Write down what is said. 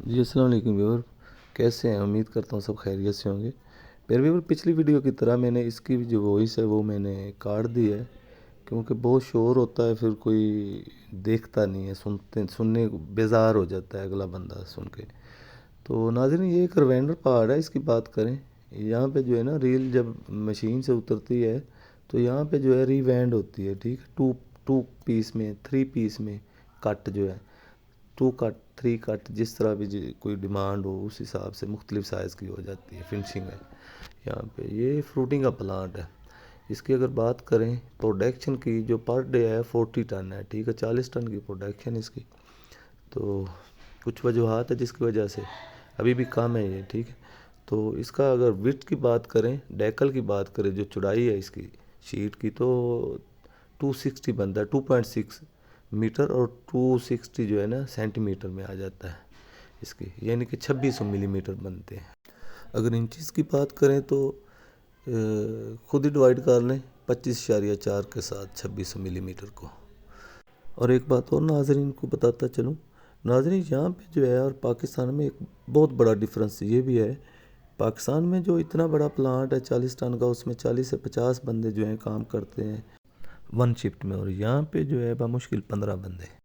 جی السلام علیکم ویور، کیسے ہیں؟ امید کرتا ہوں سب خیریت سے ہوں گے۔ پھر ویور پچھلی ویڈیو کی طرح میں نے اس کی جو وائس ہے وہ میں نے کاٹ دی ہے، کیونکہ بہت شور ہوتا ہے، پھر کوئی دیکھتا نہیں ہے، سننے کو بیزار ہو جاتا ہے اگلا بندہ سن کے۔ تو ناظرین، یہ ایک روینڈر پہاڑ ہے، اس کی بات کریں یہاں پہ جو ہے نا، ریل جب مشین سے اترتی ہے تو یہاں پہ جو ہے ریوینڈ ہوتی ہے، ٹھیک ہے، ٹو پیس میں، 3 پیس میں کٹ جو ہے، 2 کٹ 3 کٹ، جس طرح بھی کوئی ڈیمانڈ ہو اس حساب سے مختلف سائز کی ہو جاتی ہے، فنشنگ ہے یہاں پہ۔ یہ فروٹنگ کا پلانٹ ہے۔ اس کی اگر بات کریں پروڈکشن کی، جو پر ڈے ہے 40 ٹن ہے، ٹھیک ہے، 40 ٹن کی پروڈکشن اس کی۔ تو کچھ وجوہات ہے جس کی وجہ سے ابھی بھی کم ہے یہ، ٹھیک ہے۔ تو اس کا اگر وڈتھ کی بات کریں، ڈیکل کی بات کریں، جو چوڑائی ہے اس کی شیٹ کی، تو 260 بنتا ہے، 2.6 میٹر، اور 260 جو ہے نا سینٹی میٹر میں آ جاتا ہے اس کی، یعنی کہ 2600 ملی میٹر بنتے ہیں۔ اگر انچز کی بات کریں تو خود ہی ڈیوائڈ کر لیں 25.4 کے ساتھ 2600 ملی میٹر کو۔ اور ایک بات اور ناظرین کو بتاتا چلوں، ناظرین یہاں پہ جو ہے اور پاکستان میں ایک بہت بڑا ڈفرینس یہ بھی ہے، پاکستان میں جو اتنا بڑا پلانٹ ہے 40 ٹن کا، اس میں 40 سے 50 بندے جو ہیں کام کرتے ہیں 1 شفٹ میں، اور یہاں پہ جو ہے بمشکل 15 بندے۔